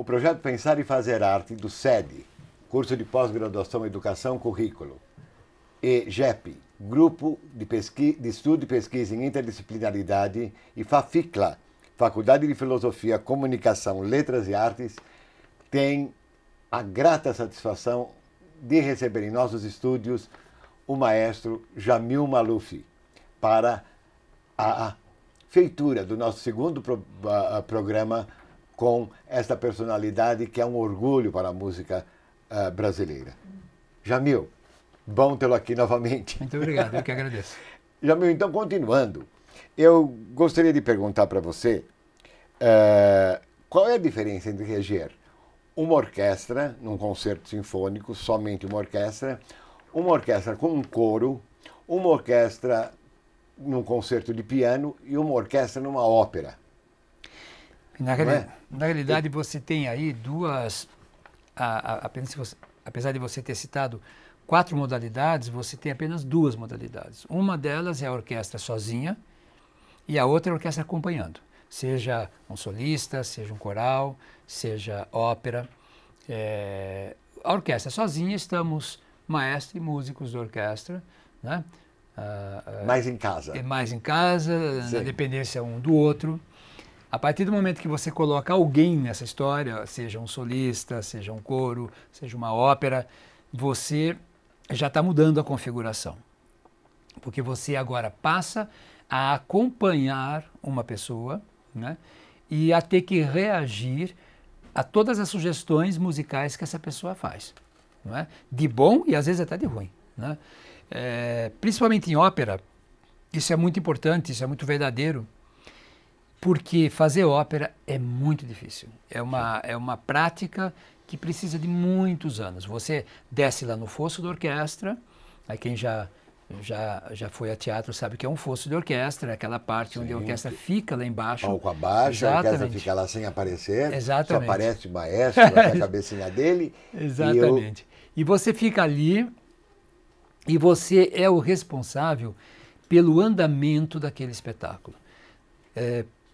O projeto Pensar e Fazer Arte do SED, Curso de Pós-Graduação em Educação Currículo, e GEP, Grupo de Estudo e Pesquisa em Interdisciplinaridade, e FAFICLA, Faculdade de Filosofia, Comunicação, Letras e Artes, tem a grata satisfação de receber em nossos estúdios o maestro Jamil Malufi para a feitura do nosso segundo programa com esta personalidade que é um orgulho para a música brasileira. Jamil, bom tê-lo aqui novamente. Muito obrigado, eu que agradeço. Jamil, então, continuando, eu gostaria de perguntar para você qual é a diferença entre reger uma orquestra, num concerto sinfônico, somente uma orquestra com um coro, uma orquestra num concerto de piano e uma orquestra numa ópera. Na realidade, você tem aí duas... apesar de você ter citado 4 modalidades, você tem apenas 2 modalidades. Uma delas é a orquestra sozinha e a outra é a orquestra acompanhando. Seja um solista, seja um coral, seja ópera. A orquestra sozinha, estamos maestro e músicos da orquestra, né? Mais em casa. Mais em casa, Sim. Na dependência um do outro. A partir do momento que você coloca alguém nessa história, seja um solista, seja um coro, seja uma ópera, você já está mudando a configuração. Porque você agora passa a acompanhar uma pessoa, né, e a ter que reagir a todas as sugestões musicais que essa pessoa faz. Não é? De bom e às vezes até de ruim. Né? Principalmente em ópera, isso é muito importante, isso é muito verdadeiro, porque fazer ópera é muito difícil. É uma prática que precisa de muitos anos. Você desce lá no fosso da orquestra, aí quem já foi a teatro sabe que é um fosso de orquestra, aquela parte onde a orquestra fica lá embaixo. Palco abaixo, exatamente. A orquestra fica lá sem aparecer, exatamente. Só aparece o maestro, a cabecinha dele. Exatamente. E você fica ali e você é o responsável pelo andamento daquele espetáculo.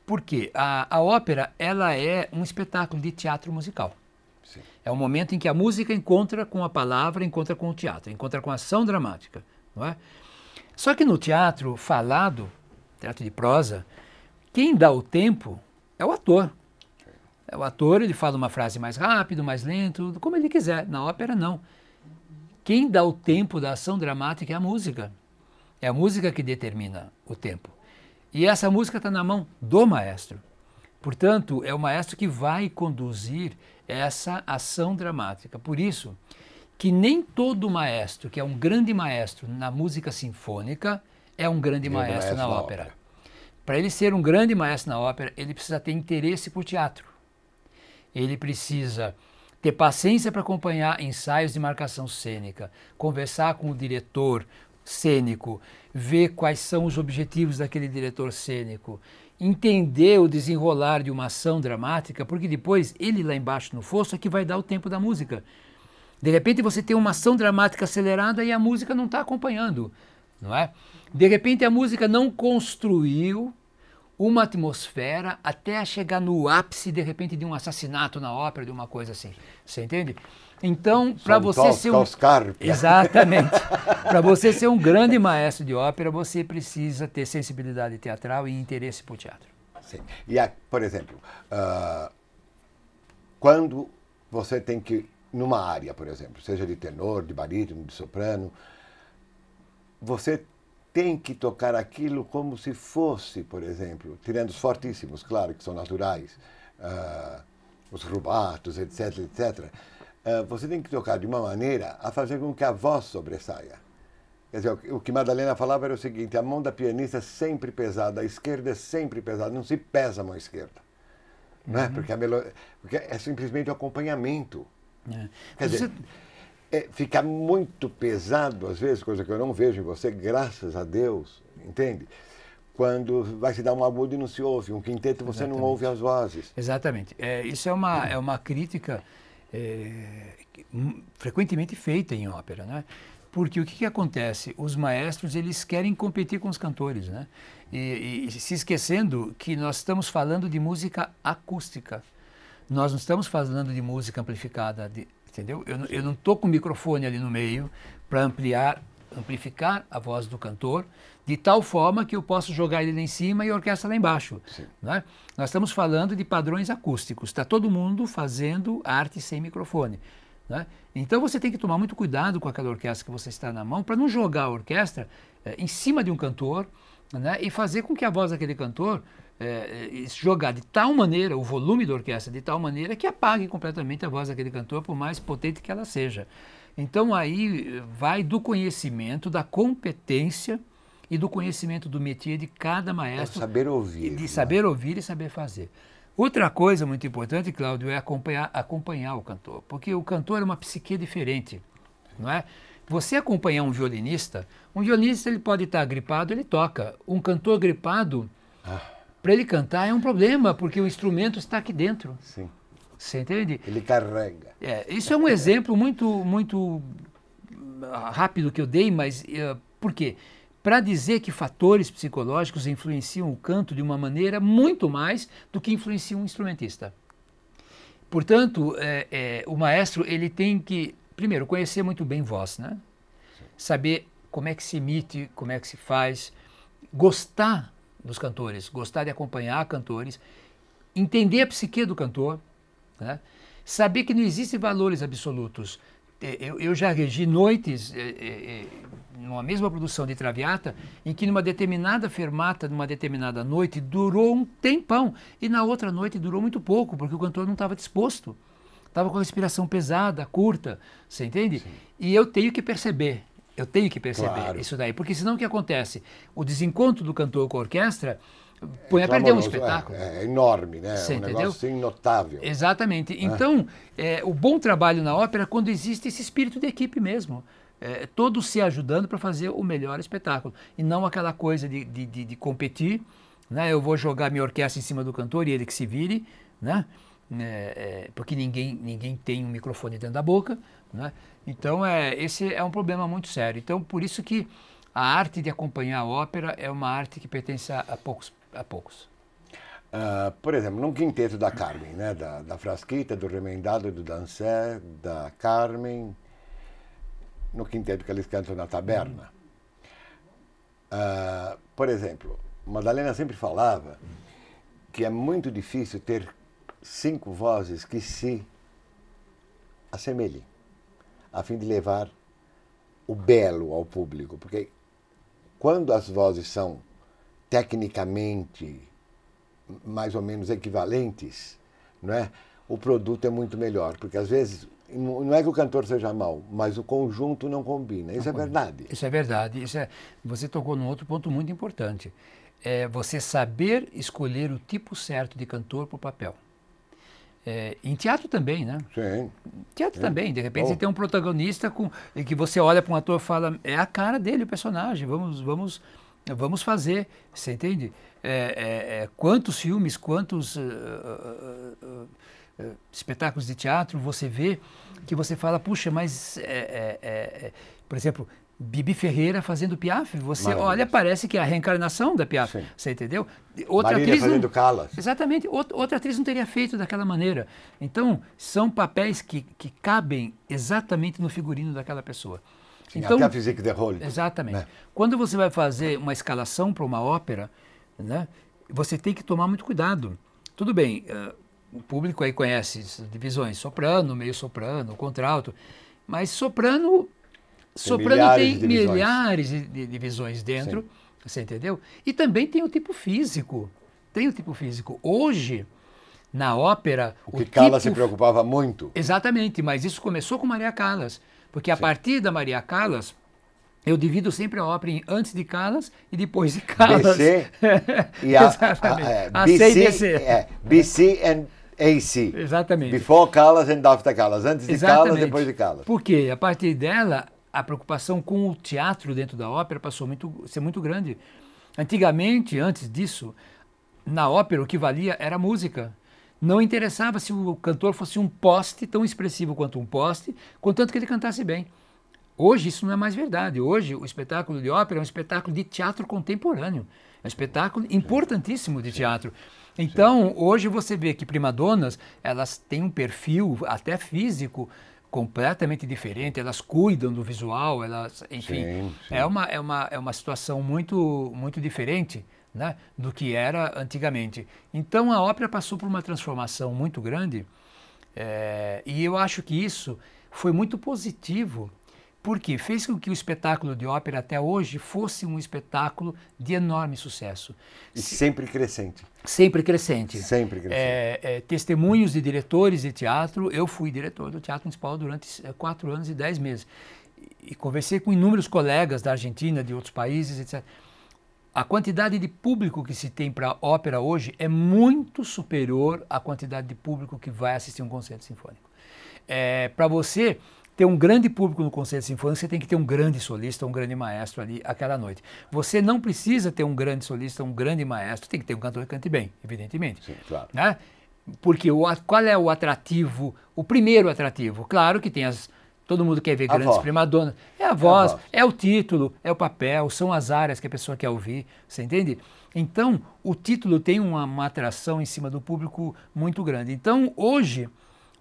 Por quê? A ópera, ela é um espetáculo de teatro musical. Sim. É um momento em que a música encontra com a palavra, encontra com o teatro, encontra com a ação dramática. Não é? Só que no teatro falado, teatro de prosa, quem dá o tempo é o ator. É o ator, ele fala uma frase mais rápido, mais lento, como ele quiser. Na ópera, não. Quem dá o tempo da ação dramática é a música. É a música que determina o tempo. E essa música está na mão do maestro. Portanto, é o maestro que vai conduzir essa ação dramática. Por isso que nem todo maestro, que é um grande maestro na música sinfônica, é um grande maestro na ópera. Para ele ser um grande maestro na ópera, ele precisa ter interesse por teatro. Ele precisa ter paciência para acompanhar ensaios de marcação cênica, conversar com o diretor cênico, ver quais são os objetivos daquele diretor cênico, entender o desenrolar de uma ação dramática, porque depois ele lá embaixo no fosso é que vai dar o tempo da música. De repente você tem uma ação dramática acelerada e a música não está acompanhando, não é? De repente a música não construiu uma atmosfera até chegar no ápice, de repente, de um assassinato na ópera, de uma coisa assim. Você entende? Então, para você ser um... Exatamente. Para você ser um grande maestro de ópera, você precisa ter sensibilidade teatral e interesse por teatro. Sim. E, por exemplo, quando você tem que, numa área, por exemplo, seja de tenor, de barítono, de soprano, você tem que tocar aquilo como se fosse, por exemplo, tirando os fortíssimos, claro, que são naturais, os rubatos, etc, etc. Você tem que tocar de uma maneira a fazer com que a voz sobressaia. Quer dizer, o que Madalena falava era o seguinte: a mão da pianista é sempre pesada, a esquerda é sempre pesada, não se pesa a mão esquerda. Não é? Porque é simplesmente o acompanhamento. Quer dizer, fica muito pesado, às vezes, coisa que eu não vejo em você, graças a Deus, entende? Quando vai se dar um agudo e não se ouve, um quinteto você não ouve as vozes. Exatamente. Isso é uma crítica frequentemente feita em ópera, né? Porque o que acontece? Os maestros, eles querem competir com os cantores, né? E se esquecendo que nós estamos falando de música acústica. Nós não estamos falando de música amplificada, entendeu? Eu não estou com o microfone ali no meio para amplificar a voz do cantor, de tal forma que eu posso jogar ele lá em cima e a orquestra lá embaixo. Né? Nós estamos falando de padrões acústicos. Está todo mundo fazendo arte sem microfone. Né? Então você tem que tomar muito cuidado com aquela orquestra que você está na mão para não jogar a orquestra em cima de um cantor, né? E fazer com que a voz daquele cantor jogar de tal maneira, o volume da orquestra de tal maneira que apague completamente a voz daquele cantor, por mais potente que ela seja. Então aí vai do conhecimento, da competência e do conhecimento do métier de cada maestro. Saber ouvir. De saber ouvir e saber fazer. Outra coisa muito importante, Cláudio, é acompanhar o cantor, porque o cantor é uma psique diferente, não é? Você acompanhar um violinista ele pode estar gripado, ele toca. Um cantor gripado, para ele cantar é um problema, porque o instrumento está aqui dentro. Sim. Você entende? Ele carrega. Isso é um exemplo muito rápido que eu dei, mas por quê? Para dizer que fatores psicológicos influenciam o canto de uma maneira muito mais do que influencia um instrumentista. Portanto, o maestro ele tem que, primeiro, conhecer muito bem voz, né? Saber como é que se emite, como é que se faz, gostar dos cantores, gostar de acompanhar cantores, entender a psique do cantor, né? Saber que não existem valores absolutos. Eu já regi noites, numa mesma produção de Traviata, em que numa determinada fermata, numa determinada noite, durou um tempão, e na outra noite durou muito pouco, porque o cantor não estava disposto. Estava com a respiração pesada, curta, você entende? Sim. E eu tenho que perceber claro. Isso daí, porque senão o que acontece? O desencontro do cantor com a orquestra põe a perder um espetáculo. É enorme, né? Você negócio entendeu? assim, notável. Exatamente. Então, o bom trabalho na ópera é quando existe esse espírito de equipe mesmo. Todos se ajudando para fazer o melhor espetáculo. E não aquela coisa de competir, né? Eu vou jogar minha orquestra em cima do cantor e ele que se vire, né? Porque ninguém tem um microfone dentro da boca, né? Então, esse é um problema muito sério. Então, por isso que a arte de acompanhar a ópera é uma arte que pertence a poucos. Por exemplo, num quinteto da Carmen, né? Da Frasquita, do Remendado, do Dancet, da Carmen, no quinteto que eles cantam na taberna. Por exemplo, Madalena sempre falava que é muito difícil ter 5 vozes que se assemelhem, a fim de levar o belo ao público, porque quando as vozes são tecnicamente mais ou menos equivalentes, não é? O produto é muito melhor, porque às vezes não é que o cantor seja mau, mas o conjunto não combina. Isso é verdade. Isso é verdade. Você tocou num outro ponto muito importante. É você saber escolher o tipo certo de cantor para o papel. Em teatro também, né? Sim. Teatro também. De repente você tem um protagonista que você olha para um ator e fala, é a cara dele, o personagem, vamos fazer, você entende? Quantos filmes, quantos espetáculos de teatro você vê que você fala, puxa, mas, por exemplo, Bibi Ferreira fazendo Piaf, você olha, parece que é a reencarnação da Piaf, sim. Você entendeu? Outra Marília atriz fazendo Callas. Exatamente, outra atriz não teria feito daquela maneira. Então, são papéis que cabem exatamente no figurino daquela pessoa. Sim, então, até a physique de rôle. Exatamente. Né? Quando você vai fazer uma escalação para uma ópera, né, você tem que tomar muito cuidado. Tudo bem, o público aí conhece divisões, soprano, meio soprano, contralto, mas soprano tem milhares de divisões dentro, sim. Você entendeu? E também tem o tipo físico. Hoje, na ópera... O que Callas se preocupava muito. Exatamente, mas isso começou com Maria Callas. Porque a partir da Maria Callas, eu divido sempre a ópera em antes de Callas e depois de Callas. BC e AC e DC. BC and AC. Exatamente. Before Callas and after Callas. Antes de Callas, depois de Callas. Porque a partir dela, a preocupação com o teatro dentro da ópera passou a ser muito grande. Antigamente, antes disso, na ópera o que valia era a música. Não interessava se o cantor fosse um poste tão expressivo quanto um poste, contanto que ele cantasse bem. Hoje isso não é mais verdade. Hoje o espetáculo de ópera é um espetáculo de teatro contemporâneo. É um espetáculo importantíssimo de teatro. Então, hoje você vê que primadonnas, elas têm um perfil até físico completamente diferente, elas cuidam do visual, elas, enfim, Sim. é uma situação muito, muito diferente, né, do que era antigamente. Então a ópera passou por uma transformação muito grande, e eu acho que isso foi muito positivo, porque fez com que o espetáculo de ópera até hoje fosse um espetáculo de enorme sucesso. E sempre crescente. Sempre crescente. Sempre crescente. Testemunhos de diretores de teatro, eu fui diretor do Teatro Municipal durante 4 anos e 10 meses. E conversei com inúmeros colegas da Argentina, de outros países, etc. A quantidade de público que se tem para ópera hoje é muito superior à quantidade de público que vai assistir um concerto sinfônico. Para você ter um grande público no concerto sinfônico, você tem que ter um grande solista, um grande maestro ali aquela noite. Você não precisa ter um grande solista, um grande maestro, tem que ter um cantor que cante bem, evidentemente. Sim, claro. Né? Porque qual é o atrativo, o primeiro atrativo? Claro que tem todo mundo quer ver grandes primadonnas. É a voz, é o título, é o papel, são as áreas que a pessoa quer ouvir, você entende? Então, o título tem uma atração em cima do público muito grande. Então, hoje,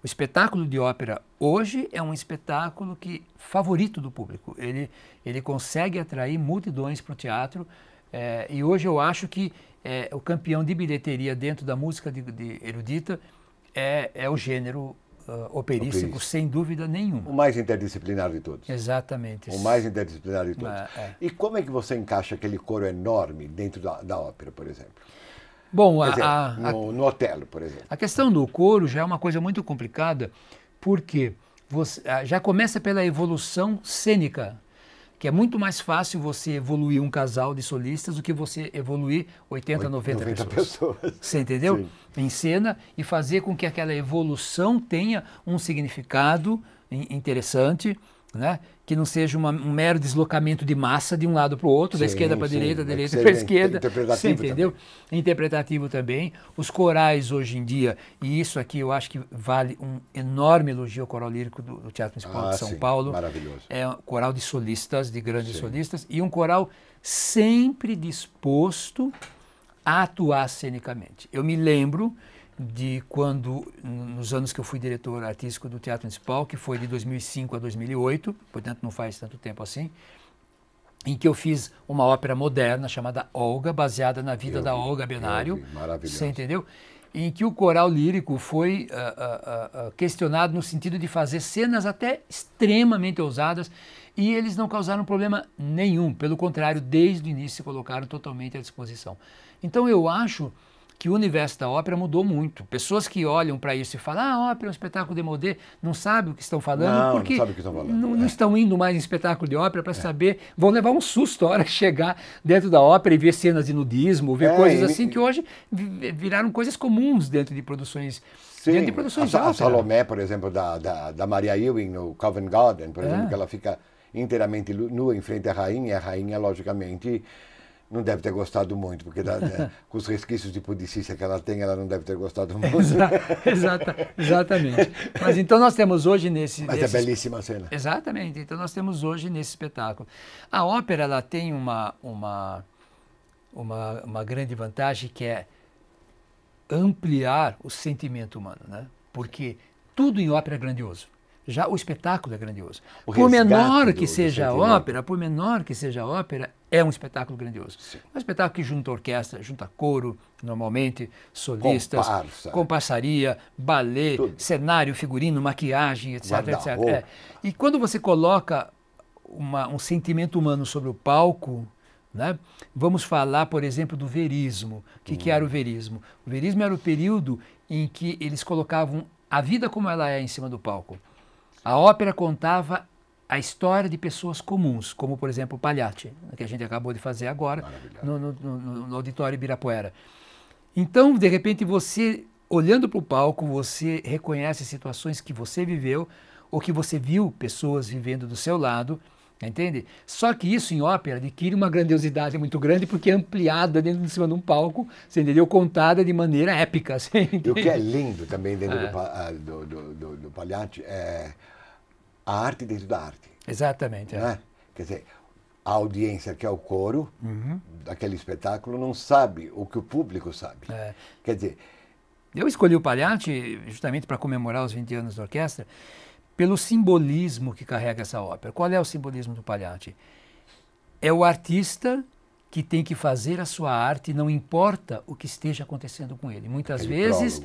o espetáculo de ópera hoje é um espetáculo favorito do público. Ele consegue atrair multidões para o teatro, e hoje eu acho que o campeão de bilheteria dentro da música de erudita é o gênero operístico, sem dúvida nenhuma. O mais interdisciplinar de todos. Exatamente. O mais interdisciplinar de todos. E como é que você encaixa aquele coro enorme dentro da ópera, por exemplo? Bom, quer dizer, no Otelo, por exemplo. A questão do coro já é uma coisa muito complicada, porque já começa pela evolução cênica, que é muito mais fácil você evoluir um casal de solistas do que você evoluir 80, 90 pessoas. Você entendeu? Sim. Em cena, e fazer com que aquela evolução tenha um significado interessante, né? Que não seja um mero deslocamento de massa de um lado para o outro, da esquerda para a direita, da direita para a esquerda. Você entendeu? Também. Interpretativo também. Os corais hoje em dia, e isso aqui eu acho que vale um enorme elogio ao coral lírico do Teatro Municipal de São Paulo. Maravilhoso. É um coral de solistas, de grandes solistas, e um coral sempre disposto a atuar cenicamente. Eu me lembro de quando, nos anos que eu fui diretor artístico do Teatro Municipal, que foi de 2005 a 2008, portanto não faz tanto tempo assim, em que eu fiz uma ópera moderna chamada Olga, baseada na vida da Olga Benário. Maravilhoso. Você entendeu? Em que o coral lírico foi questionado no sentido de fazer cenas até extremamente ousadas, e eles não causaram problema nenhum. Pelo contrário, desde o início se colocaram totalmente à disposição. Então eu acho que o universo da ópera mudou muito. Pessoas que olham para isso e falam, a ópera é um espetáculo demodé, não sabem o que estão falando, porque não estão indo mais em espetáculo de ópera para saber, vão levar um susto a hora que chegar dentro da ópera e ver cenas de nudismo, ver coisas assim que hoje viraram coisas comuns dentro de produções. Sim, dentro de produções de ópera. A Salomé, por exemplo, da Maria Ewing no Covent Garden, por exemplo, que ela fica inteiramente nua em frente à rainha, e a rainha, logicamente, não deve ter gostado muito, porque com os resquícios de pudicícia que ela tem, ela não deve ter gostado muito. Exatamente. Mas então nós temos hoje Mas é belíssima a cena. Exatamente. Então nós temos hoje nesse espetáculo. A ópera, ela tem uma grande vantagem, que é ampliar o sentimento humano, né? Porque tudo em ópera é grandioso. Já o espetáculo é grandioso. Por menor que seja a ópera, é um espetáculo grandioso. Sim. É um espetáculo que junta orquestra, junta coro, normalmente, solistas, comparsaria, balé, cenário, figurino, maquiagem, etc. etc. E quando você coloca um sentimento humano sobre o palco, né? Vamos falar, por exemplo, do verismo. O que era o verismo? O verismo era o período em que eles colocavam a vida como ela é em cima do palco. A ópera contava a história de pessoas comuns, como, por exemplo, o Pagliacci, que a gente acabou de fazer agora no Auditório Ibirapuera. Então, de repente, você, olhando para o palco, você reconhece situações que você viveu ou que você viu pessoas vivendo do seu lado, entende? Só que isso em ópera adquire uma grandiosidade muito grande porque é ampliada dentro de cima de um palco, você entendeu? Contada de maneira épica. E o que é lindo também dentro do Pagliacci é a arte dentro da arte. Exatamente. Né? Quer dizer, a audiência, que é o coro daquele espetáculo, não sabe o que o público sabe. Quer dizer... Eu escolhi o Pagliatti justamente para comemorar os 20 anos da orquestra pelo simbolismo que carrega essa ópera. Qual é o simbolismo do Pagliatti? É o artista que tem que fazer a sua arte, não importa o que esteja acontecendo com ele. Muitas vezes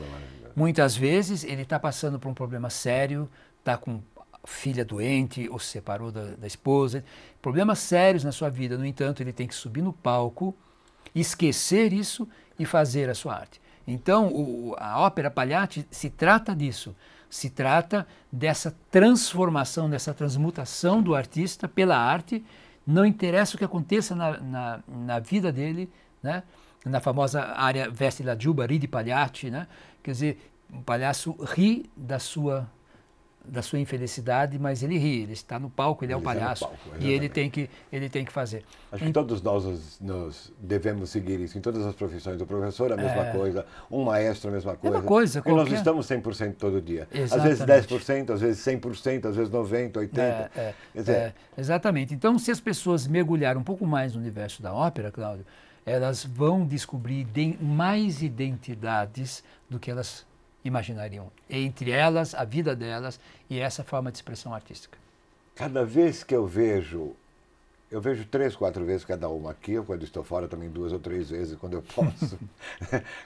ele está passando por um problema sério, está com filha doente ou se separou da esposa, problemas sérios na sua vida. No entanto, ele tem que subir no palco, esquecer isso e fazer a sua arte. Então, a ópera Pagliatti se trata disso, se trata dessa transformação, dessa transmutação do artista pela arte. Não interessa o que aconteça na vida dele, né? Na famosa área Vesti la giubba, ride Pagliatti, né? Quer dizer, o palhaço ri da sua infelicidade, mas ele ri, ele está no palco, ele é o palhaço, e ele tem que fazer. Acho que todos nós nos devemos seguir isso, em todas as profissões. O professor a mesma coisa, um maestro a mesma coisa. Porque nós estamos 100% todo dia. Exatamente. Às vezes 10%, às vezes 100%, às vezes 90%, 80%. Exatamente. Então, se as pessoas mergulharem um pouco mais no universo da ópera, Cláudio, elas vão descobrir mais identidades do que elas imaginariam. Entre elas, a vida delas e essa forma de expressão artística. Cada vez que eu vejo 3, 4 vezes cada uma aqui, ou quando estou fora também 2 ou 3 vezes quando eu posso.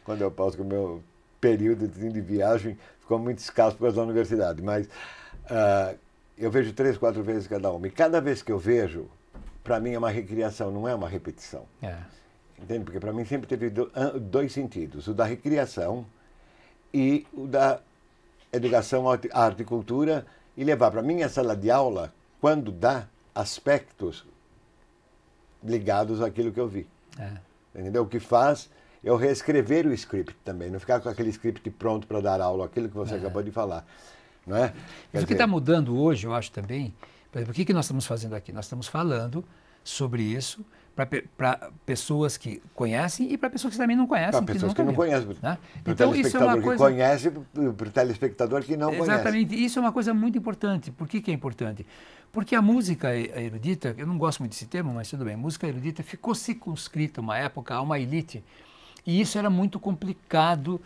Quando eu posso, que o meu período de viagem ficou muito escasso por causa da universidade, mas eu vejo 3, 4 vezes cada uma. E cada vez que eu vejo, para mim é uma recriação, não é uma repetição. Entende? Porque para mim sempre teve 2 sentidos. O da recriação e o da educação, arte e cultura, e levar para a minha sala de aula, quando dá, aspectos ligados àquilo que eu vi. Entendeu? O que faz eu reescrever o script também, não ficar com aquele script pronto para dar aula, aquilo que você acabou de falar. Não é? Mas o que está mudando hoje, eu acho também, por exemplo, o que nós estamos fazendo aqui? Nós estamos falando sobre isso para pessoas que conhecem e para pessoas que também não conhecem. Para pessoas que não conhecem. Né? Para o telespectador que conhece, para o telespectador que não conhece. Exatamente. Isso é uma coisa muito importante. Por que é importante? Porque a música erudita, eu não gosto muito desse termo, mas tudo bem, música erudita ficou circunscrita uma época a uma elite. E isso era muito complicado.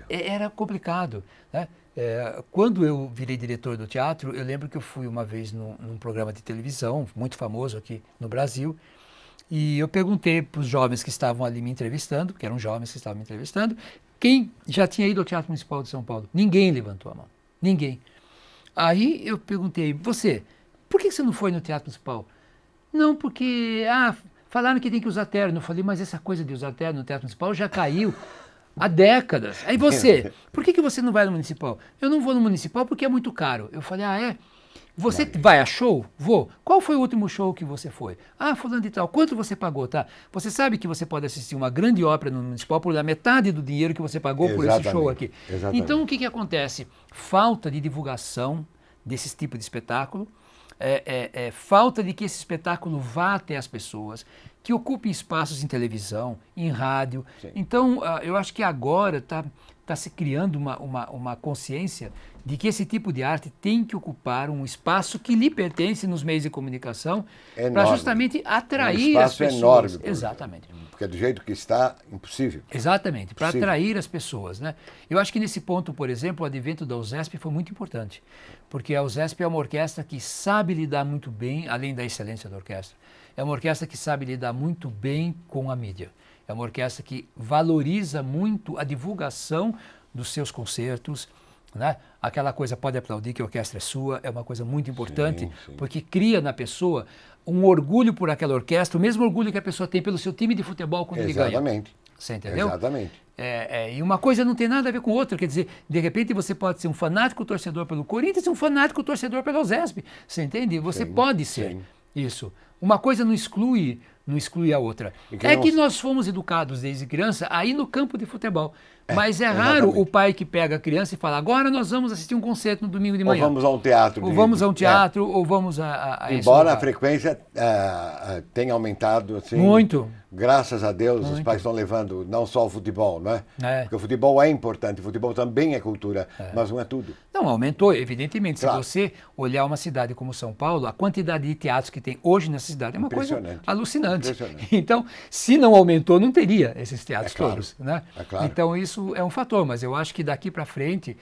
Era complicado. Né? Quando eu virei diretor do teatro, eu lembro que eu fui uma vez num programa de televisão, muito famoso aqui no Brasil, e eu perguntei para os jovens que estavam ali me entrevistando, que eram jovens que estavam me entrevistando, quem já tinha ido ao Teatro Municipal de São Paulo. Ninguém levantou a mão. Ninguém. Aí eu perguntei, você, por que você não foi no Teatro Municipal? Não, porque falaram que tem que usar terno. Eu falei, mas essa coisa de usar terno no Teatro Municipal já caiu há décadas. Aí você, por que você não vai no Municipal? Eu não vou no Municipal porque é muito caro. Eu falei, é? Você vai a show? Vou. Qual foi o último show que você foi? Fulano de tal. Quanto você pagou, tá? Você sabe que você pode assistir uma grande ópera no Municipal por a metade do dinheiro que você pagou por esse show aqui. Exatamente. Então, o que acontece? Falta de divulgação desse tipo de espetáculo, falta de que esse espetáculo vá até as pessoas, que ocupe espaços em televisão, em rádio. Sim. Então, eu acho que agora está se criando uma consciência de que esse tipo de arte tem que ocupar um espaço que lhe pertence nos meios de comunicação para justamente atrair as pessoas. Enorme. Exatamente. Porque do jeito que está, impossível. Exatamente, para atrair as pessoas. Né? Eu acho que nesse ponto, por exemplo, o advento da USESP foi muito importante, porque a USESP é uma orquestra que sabe lidar muito bem, além da excelência da orquestra, é uma orquestra que sabe lidar muito bem com a mídia. É uma orquestra que valoriza muito a divulgação dos seus concertos, né? Aquela coisa, pode aplaudir que a orquestra é sua, é uma coisa muito importante, sim. Porque cria na pessoa um orgulho por aquela orquestra, o mesmo orgulho que a pessoa tem pelo seu time de futebol quando ele ganha. Exatamente. Você entendeu? Exatamente. E uma coisa não tem nada a ver com outra, quer dizer, de repente você pode ser um fanático torcedor pelo Corinthians e um fanático torcedor pela USESP, você entende? Você pode ser isso. Uma coisa não exclui a outra. Que nós fomos educados desde criança aí no campo de futebol. Mas é raro o pai que pega a criança e fala, agora nós vamos assistir um concerto no domingo de manhã. Ou vamos a um teatro. Ou vamos a um teatro, ou vamos a Embora a frequência tenha aumentado, assim... Muito. Graças a Deus, os pais estão levando não só o futebol, não é? Porque o futebol é importante, o futebol também é cultura, mas não é tudo. Não, aumentou, evidentemente. Claro. Se você olhar uma cidade como São Paulo, a quantidade de teatros que tem hoje nessa cidade é uma coisa alucinante. Então, se não aumentou, não teria esses teatros todos. Né? É claro. Então, isso é um fator, mas eu acho que daqui para frente,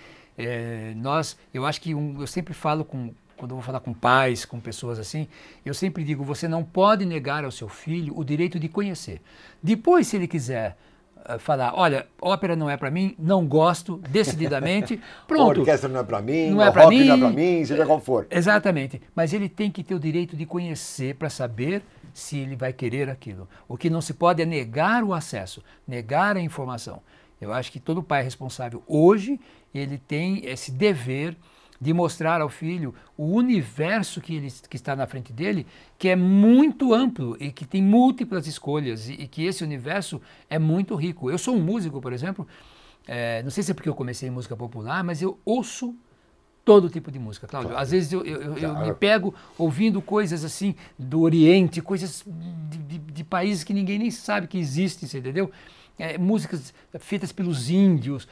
eu acho que eu sempre falo quando eu vou falar com pais, com pessoas assim, eu sempre digo, você não pode negar ao seu filho o direito de conhecer. Depois, se ele quiser falar, olha, ópera não é para mim, não gosto, decididamente, pronto. A orquestra não é para mim, não é o rock não é para mim, seja qual for. Exatamente, mas ele tem que ter o direito de conhecer para saber se ele vai querer aquilo. O que não se pode é negar o acesso, negar a informação. Eu acho que todo pai responsável hoje, ele tem esse dever de mostrar ao filho o universo que está na frente dele, que é muito amplo e que tem múltiplas escolhas e que esse universo é muito rico. Eu sou um músico, por exemplo, não sei se é porque eu comecei em música popular, mas eu ouço todo tipo de música, Cláudio. Às vezes eu me pego ouvindo coisas assim do Oriente, coisas de países que ninguém nem sabe que existem, você entendeu? Músicas feitas pelos índios,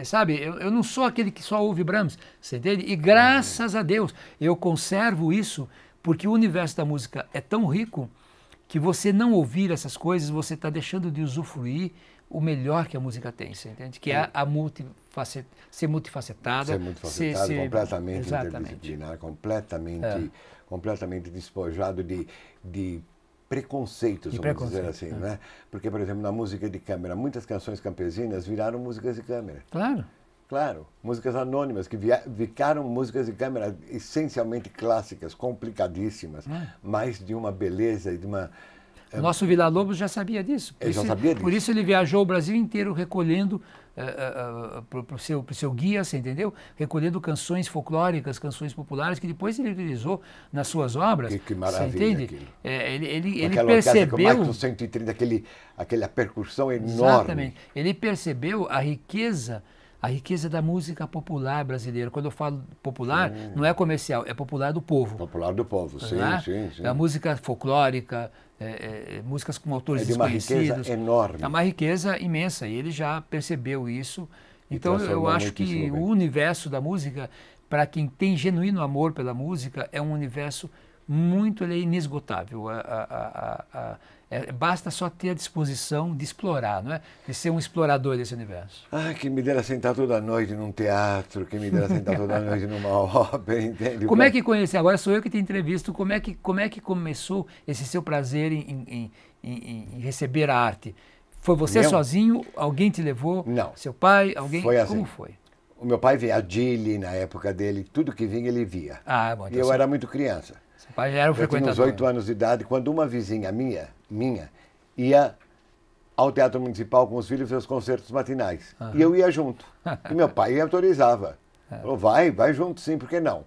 sabe? Eu não sou aquele que só ouve Brahms, você entende? E graças a Deus eu conservo isso, porque o universo da música é tão rico que você não ouvir essas coisas, você está deixando de usufruir o melhor que a música tem, você entende? Que é ser multifacetada. Ser multifacetada, completamente interdisciplinar, completamente despojado de preconceitos, vamos dizer assim, né? Porque, por exemplo, na música de câmara, muitas canções campesinas viraram músicas de câmara. Claro. Claro, músicas anônimas que ficaram músicas de câmara essencialmente clássicas, complicadíssimas, mas de uma beleza e de uma... O nosso Villa-Lobos já sabia disso. Ele já sabia disso. Por isso ele viajou o Brasil inteiro recolhendo para o seu guia, você entendeu? Recolhendo canções folclóricas, canções populares, que depois ele utilizou nas suas obras. Que maravilha, você entende? Aquilo. Ele percebeu... Com 130, aquela percussão enorme. Exatamente. Ele percebeu a riqueza da música popular brasileira. Quando eu falo popular, não é comercial, é popular do povo. Popular do povo, sim, sim. A música folclórica, músicas com autores desconhecidos. É de uma riqueza enorme. É uma riqueza imensa, e ele já percebeu isso. Então eu acho que o universo da música, para quem tem genuíno amor pela música, é um universo muito inesgotável. Basta só ter a disposição de explorar, não é? De ser um explorador desse universo. Que me dera sentar toda noite num teatro, que me dera sentar toda noite numa ópera, entende? Como é que conheceu? Agora sou eu que te entrevisto. Como é que começou esse seu prazer em receber a arte? Foi você sozinho? Alguém te levou? Não. Seu pai? Alguém? Foi assim. Como foi? O meu pai via a Gilli na época dele, tudo que vinha ele via. Bom, então e eu era muito criança. Seu pai já era um frequentador. Eu tinha uns 8 anos de idade, quando uma vizinha minha ia ao Teatro Municipal com os filhos ver os concertos matinais. E eu ia junto. E meu pai autorizava. Falou, vai junto sim, por que não?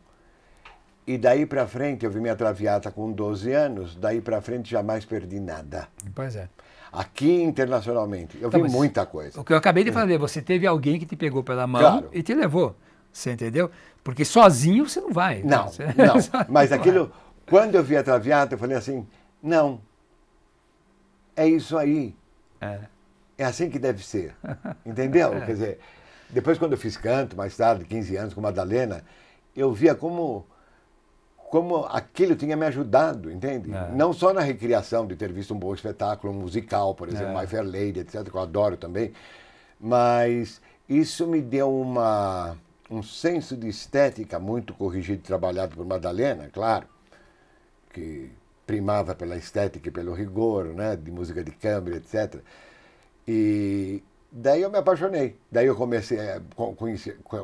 E daí pra frente, eu vi minha Traviata com 12 anos, daí pra frente jamais perdi nada. Pois é. Aqui internacionalmente, eu vi muita coisa. O que eu acabei de fazer, você teve alguém que te pegou pela mão e te levou. Você entendeu? Porque sozinho você não vai. Não, mas aquilo, quando eu vi a Traviata, eu falei assim, não, é isso aí. É assim que deve ser. Entendeu? Quer dizer, depois quando eu fiz canto, mais tarde, 15 anos, com Madalena, eu via como aquilo tinha me ajudado, entende? Não só na recriação de ter visto um bom espetáculo musical, por exemplo, My Fair Lady, etc., que eu adoro também, mas isso me deu um senso de estética muito corrigido e trabalhado por Madalena, claro, que primava pela estética e pelo rigor, né, de música de câmara, etc. E daí eu me apaixonei. Daí eu comecei a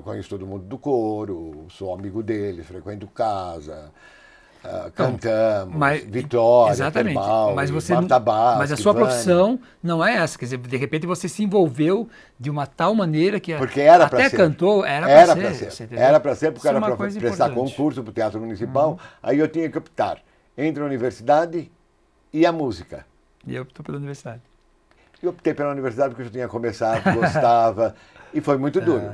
conheço todo mundo do coro, sou amigo deles, frequento casa, cantamos, Vitória, exatamente. Terbal, mas a sua profissão não é essa. Quer dizer, de repente você se envolveu de uma tal maneira que porque era até ser. Cantou, era para ser. Era para ser, porque era para prestar concurso para o Teatro Municipal. Aí eu tinha que optar entre a universidade e a música. E eu optou pela universidade. E optei pela universidade porque eu já tinha começado, gostava, e foi muito duro.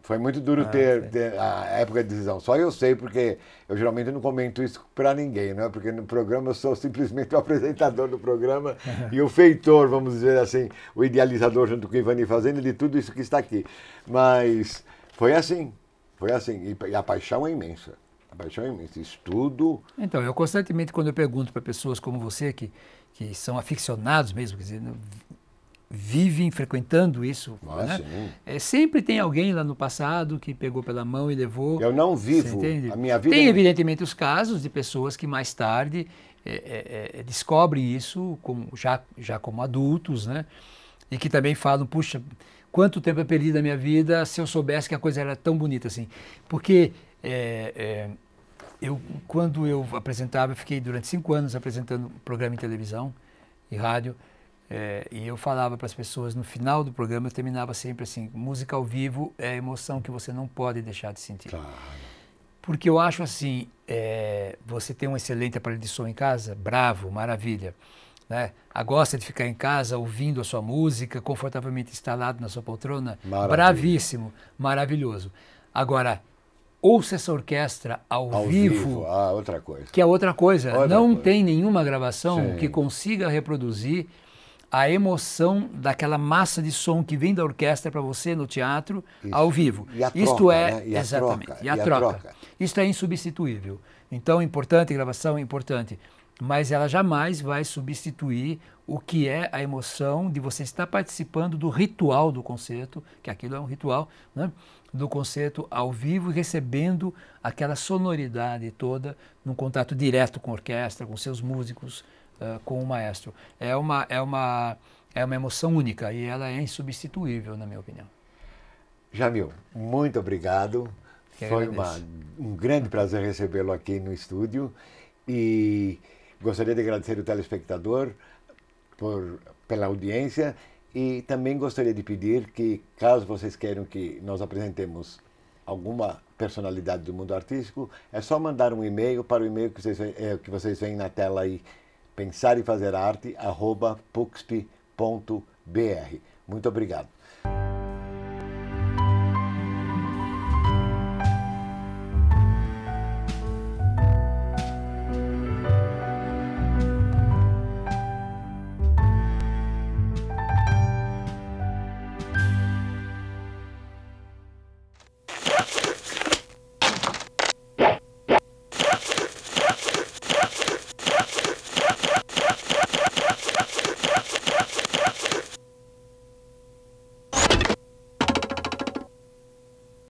Foi muito duro ter a época de decisão. Só eu sei, porque eu geralmente não comento isso para ninguém, né? Porque no programa eu sou simplesmente o apresentador do programa e o feitor, vamos dizer assim, o idealizador junto com o Ivani Fazenda de tudo isso que está aqui. Mas foi assim. E a paixão é imensa. A paixão é imensa. Estudo. Então, eu constantemente, quando eu pergunto para pessoas como você, que são aficionados mesmo, quer dizer, vivem frequentando isso, né? Sempre tem alguém lá no passado que pegou pela mão e levou. Eu não vivo a minha vida. Tem evidentemente os casos de pessoas que mais tarde descobrem isso já como adultos, né? E que também falam, puxa, quanto tempo eu perdi da minha vida se eu soubesse que a coisa era tão bonita assim. Porque quando eu apresentava, eu fiquei durante 5 anos apresentando programa em televisão e rádio. E eu falava para as pessoas, no final do programa, eu terminava sempre assim, música ao vivo é a emoção que você não pode deixar de sentir. Claro. Porque eu acho assim, você tem um excelente aparelho de som em casa, bravo, maravilha. Né? Gosta de ficar em casa ouvindo a sua música, confortavelmente instalado na sua poltrona, bravíssimo, maravilhoso. Agora, ouça essa orquestra ao vivo, outra coisa. Que é outra coisa. Não tem nenhuma gravação que consiga reproduzir a emoção daquela massa de som que vem da orquestra para você no teatro, ao vivo. E a troca, né? Exatamente. E a troca. Isso é insubstituível. Então, importante, gravação é importante, mas ela jamais vai substituir o que é a emoção de você estar participando do ritual do concerto, que aquilo é um ritual, né? Do concerto ao vivo, recebendo aquela sonoridade toda, num contato direto com a orquestra, com seus músicos, com o maestro. É uma emoção única e ela é insubstituível, na minha opinião. Jamil, muito obrigado. Foi um grande prazer recebê-lo aqui no estúdio e gostaria de agradecer o telespectador pela audiência e também gostaria de pedir que, caso vocês queiram que nós apresentemos alguma personalidade do mundo artístico, é só mandar um e-mail para o e-mail que vocês veem na tela aí, pensar e fazer arte @puxp.br. Muito obrigado.